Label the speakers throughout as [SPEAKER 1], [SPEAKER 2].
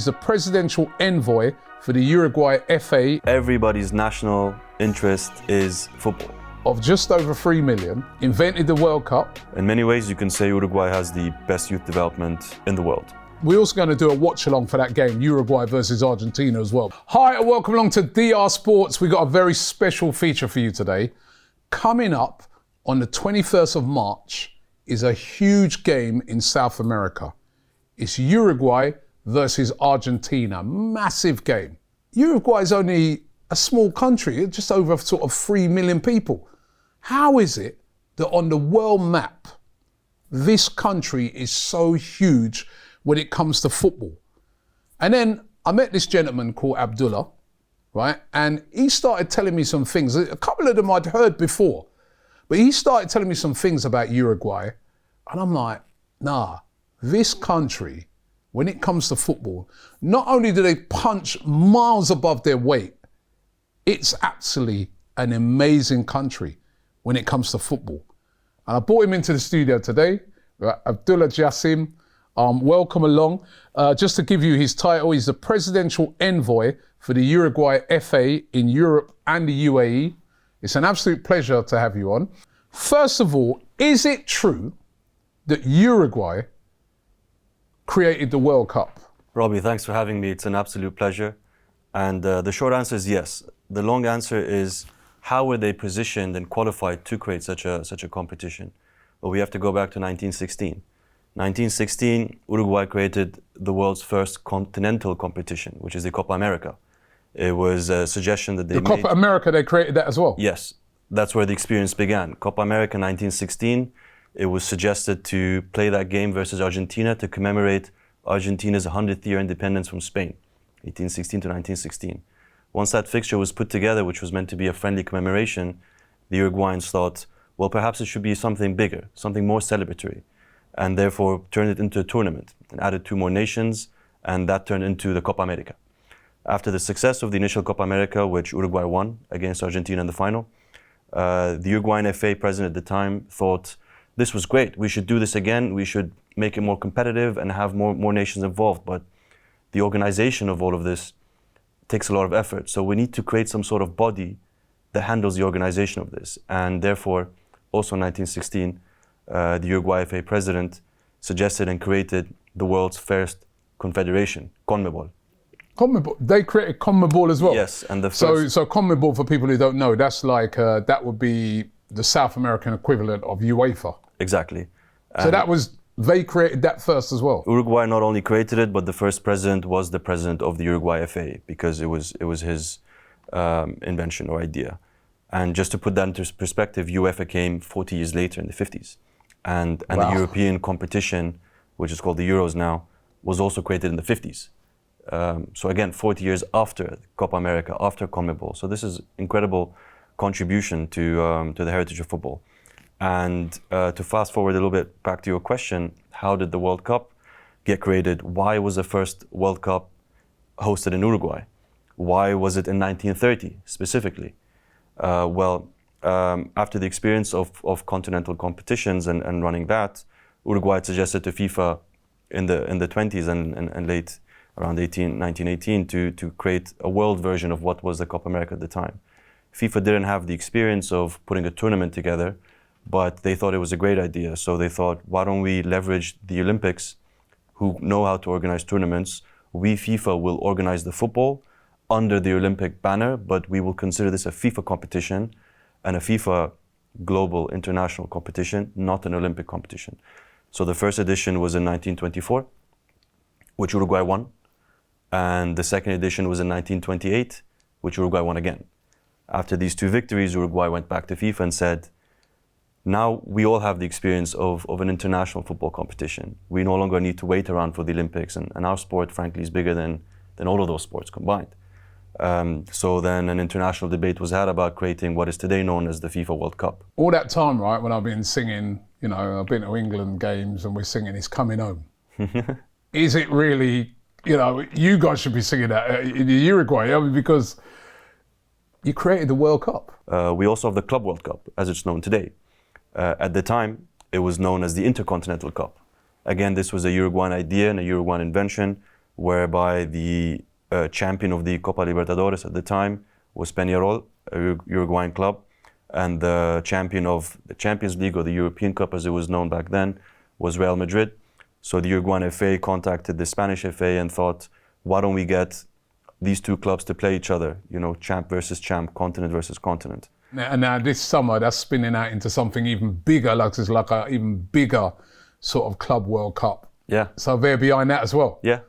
[SPEAKER 1] the presidential envoy for the Uruguay FA.
[SPEAKER 2] Everybody's national interest is football.
[SPEAKER 1] Of just over 3 million, invented the World Cup.
[SPEAKER 2] In many ways, you can say Uruguay has the best youth development in the world.
[SPEAKER 1] We're also going to do a watch-along for that game, Uruguay versus Argentina as well. Hi, and welcome along to DR Sports. We've got a very special feature for you today. Coming up on the 21st of March is a huge game in South America. It's Uruguay versus Argentina. Massive game. Uruguay is only a small country, just over sort of 3 million people. How is it that on the world map, this country is so huge when it comes to football? And then I met this gentleman called Abdullah, right? And he started telling me some things. A couple of them I'd heard before, but he started telling me some things about Uruguay. And I'm like, nah, this country, when it comes to football, not only do they punch miles above their weight, it's actually an amazing country when it comes to football. And I brought him into the studio today, Abdullah Jassim. Welcome along. Just to give you his title, he's the presidential envoy for the Uruguay FA in Europe and the UAE. It's an absolute pleasure to have you on. First of all, is it true that Uruguay created the World Cup?
[SPEAKER 2] Robbie, thanks for having me. It's an absolute pleasure. And the short answer is yes. The long answer is, how were they positioned and qualified to create such a competition? Well, we have to go back to 1916. 1916, Uruguay created the world's first continental competition, which is the Copa America. It was a suggestion that they made.
[SPEAKER 1] The Copa America, they created that as well?
[SPEAKER 2] Yes, that's where the experience began. Copa America 1916, it was suggested to play that game versus Argentina to commemorate Argentina's 100th year independence from Spain, 1816 to 1916. Once that fixture was put together, which was meant to be a friendly commemoration, the Uruguayans thought, well, perhaps it should be something bigger, something more celebratory, and therefore turned it into a tournament and added 2 more nations, and that turned into the Copa America. After the success of the initial Copa America, which Uruguay won against Argentina in the final, the Uruguayan FA president at the time thought, this was great, we should do this again, we should make it more competitive and have more nations involved, but the organization of all of this takes a lot of effort. So we need to create some sort of body that handles the organization of this. And therefore, also in 1916, the Uruguay FA president suggested and created the world's first confederation, CONMEBOL.
[SPEAKER 1] CONMEBOL, they created CONMEBOL as well?
[SPEAKER 2] Yes, and the first...
[SPEAKER 1] So CONMEBOL, for people who don't know, that's like, that would be the South American equivalent of UEFA.
[SPEAKER 2] Exactly.
[SPEAKER 1] So they created that first as well?
[SPEAKER 2] Uruguay not only created it, but the first president was the president of the Uruguay FA, because it was his invention or idea. And just to put that into perspective, UEFA came 40 years later in the 50s. And wow. The European competition, which is called the Euros now, was also created in the 50s. So again, 40 years after Copa America, after CONMEBOL. So this is incredible contribution to the heritage of football. And to fast forward a little bit back to your question, how did the World Cup get created? Why was the first World Cup hosted in Uruguay? Why was it in 1930 specifically? After the experience of continental competitions and running that, Uruguay suggested to FIFA in the 20s and late around 1918 to create a world version of what was the Copa America at the time. FIFA didn't have the experience of putting a tournament together, but they thought it was a great idea. So they thought, why don't we leverage the Olympics, who know how to organize tournaments? We, FIFA, will organize the football under the Olympic banner, but we will consider this a FIFA competition and a FIFA global international competition, not an Olympic competition. So the first edition was in 1924, which Uruguay won. And the second edition was in 1928, which Uruguay won again. After these 2 victories, Uruguay went back to FIFA and said, now we all have the experience of an international football competition. We no longer need to wait around for the Olympics, and our sport, frankly, is bigger than all of those sports combined. So then an international debate was had about creating what is today known as the FIFA World Cup.
[SPEAKER 1] All that time, right, when I've been singing, I've been to England games and we're singing It's Coming Home. Is it really, you guys should be singing that in Uruguay, because you created the World Cup.
[SPEAKER 2] We also have the Club World Cup, as it's known today. At the time, it was known as the Intercontinental Cup. Again, this was a Uruguayan idea and a Uruguayan invention. whereby the champion of the Copa Libertadores at the time was Peñarol, a Uruguayan club, and the champion of the Champions League, or the European Cup as it was known back then, was Real Madrid. So the Uruguayan FA contacted the Spanish FA and thought, why don't we get these two clubs to play each other, champ versus champ, continent versus continent.
[SPEAKER 1] Now this summer, that's spinning out into something even bigger, like it's like an even bigger sort of Club World Cup.
[SPEAKER 2] Yeah.
[SPEAKER 1] So they're behind that as well.
[SPEAKER 2] Yeah.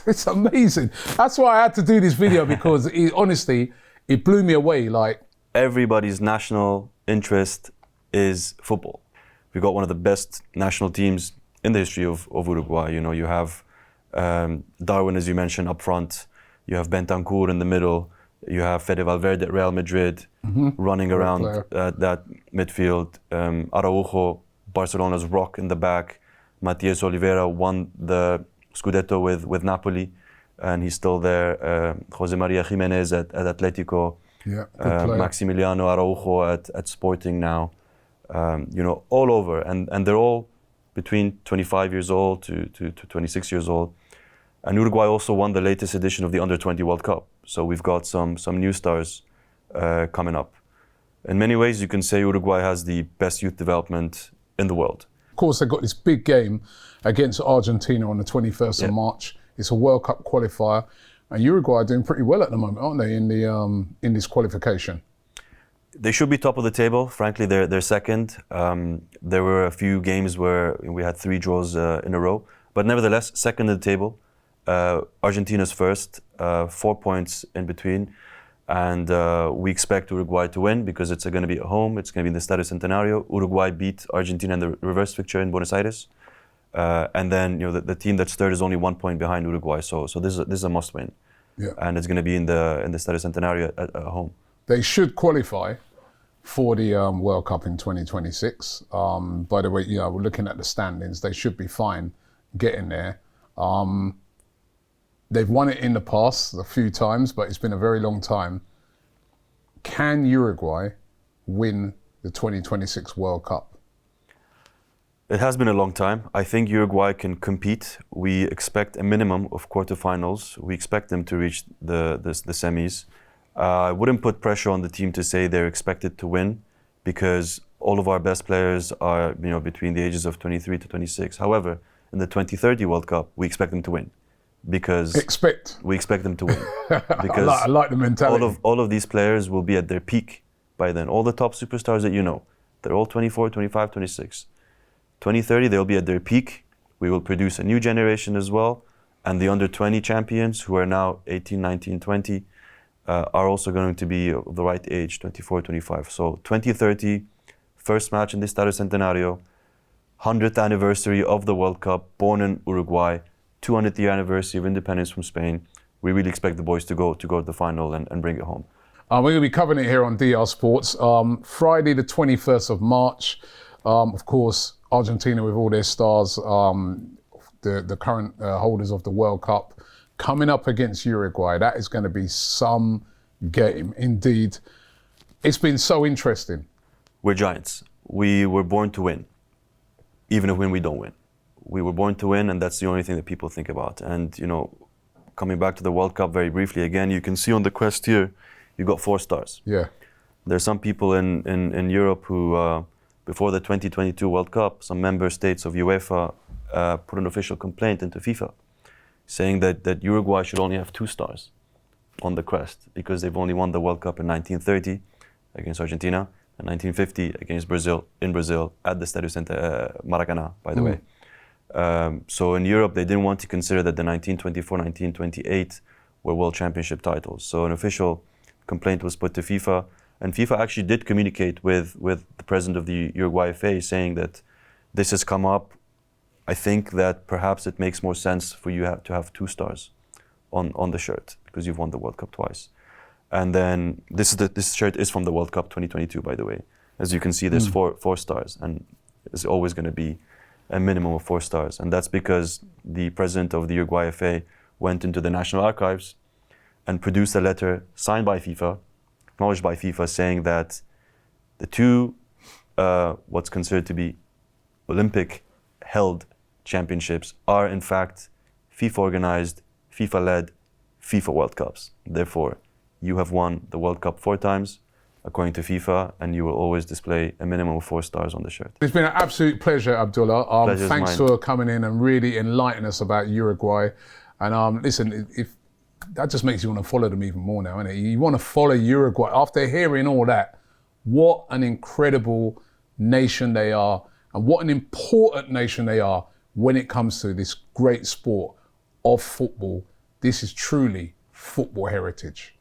[SPEAKER 1] It's amazing. That's why I had to do this video, because honestly, it blew me away. Like,
[SPEAKER 2] everybody's national interest is football. We've got one of the best national teams in the history of Uruguay. You have Darwin, as you mentioned, up front. You have Bentancur in the middle. You have Fede Valverde at Real Madrid running around that midfield. Araujo, Barcelona's rock in the back. Matias Oliveira won the Scudetto with Napoli, and he's still there. Jose Maria Jimenez at Atletico.
[SPEAKER 1] Yeah,
[SPEAKER 2] Maximiliano Araujo at Sporting now. All over, and they're all between 25 years old to 26 years old. And Uruguay also won the latest edition of the Under-20 World Cup. So we've got some new stars coming up. In many ways, you can say Uruguay has the best youth development in the world.
[SPEAKER 1] Of course, they've got this big game against Argentina on the 21st of March. It's a World Cup qualifier. And Uruguay are doing pretty well at the moment, aren't they, in this qualification?
[SPEAKER 2] They should be top of the table. Frankly, they're second. There were a few games where we had 3 draws in a row. But nevertheless, second in the table. Argentina's first, 4 points in between. And we expect Uruguay to win because it's going to be at home. It's going to be in the Estadio Centenario. Uruguay beat Argentina in the reverse fixture in Buenos Aires. And then the team that's third is only 1 point behind Uruguay. So this is a must win.
[SPEAKER 1] Yeah.
[SPEAKER 2] And it's going to be in the Estadio Centenario at home.
[SPEAKER 1] They should qualify for the World Cup in 2026. By the way, we're looking at the standings. They should be fine getting there. They've won it in the past a few times, but it's been a very long time. Can Uruguay win the 2026 World Cup?
[SPEAKER 2] It has been a long time. I think Uruguay can compete. We expect a minimum of quarterfinals. We expect them to reach the semis. I wouldn't put pressure on the team to say they're expected to win, because all of our best players are between the ages of 23 to 26. However, in the 2030 World Cup, we expect them to win. Because we expect them to win. Because
[SPEAKER 1] I like the mentality.
[SPEAKER 2] All of these players will be at their peak by then. All the top superstars that they're all 24, 25, 26. 2030, they'll be at their peak. We will produce a new generation as well. And the under-20 champions, who are now 18, 19, 20, are also going to be of the right age, 24, 25. So 2030, first match in the Estadio Centenario, 100th anniversary of the World Cup, born in Uruguay, 200th year anniversary of independence from Spain. We really expect the boys to go to the final and bring it home.
[SPEAKER 1] We're going to be covering it here on DR Sports. Friday the 21st of March, of course, Argentina with all their stars, the current holders of the World Cup, coming up against Uruguay. That is going to be some game indeed. It's been so interesting.
[SPEAKER 2] We're giants. We were born to win, even if we don't win. We were born to win, and that's the only thing that people think about. And, coming back to the World Cup very briefly again, you can see on the crest here, you've got 4 stars.
[SPEAKER 1] Yeah.
[SPEAKER 2] There's some people in Europe who, before the 2022 World Cup, some member states of UEFA put an official complaint into FIFA, saying that Uruguay should only have 2 stars on the crest, because they've only won the World Cup in 1930 against Argentina, and 1950 against Brazil, in Brazil, at the Estadio Maracanã, by the way. So in Europe, they didn't want to consider that the 1924, 1928 were World Championship titles. So an official complaint was put to FIFA, and FIFA actually did communicate with the president of the Uruguay FA, saying that this has come up. I think that perhaps it makes more sense for you to have 2 stars on the shirt, because you've won the World Cup twice. And then this shirt is from the World Cup 2022, by the way. As you can see, there's 4 stars, and it's always going to be a minimum of 4 stars. And that's because the president of the Uruguay FA went into the National Archives and produced a letter signed by FIFA, acknowledged by FIFA, saying that the 2, what's considered to be Olympic-held championships are in fact FIFA organized, FIFA led, FIFA World Cups. Therefore, you have won the World Cup 4 times, according to FIFA, and you will always display a minimum of 4 stars on the shirt.
[SPEAKER 1] It's been an absolute pleasure, Abdullah.
[SPEAKER 2] Pleasure's
[SPEAKER 1] Thanks
[SPEAKER 2] mine.
[SPEAKER 1] for coming in and really enlightening us about Uruguay. And listen, if that just makes you want to follow them even more now, innit? You want to follow Uruguay after hearing all that. What an incredible nation they are, and what an important nation they are when it comes to this great sport of football. This is truly football heritage.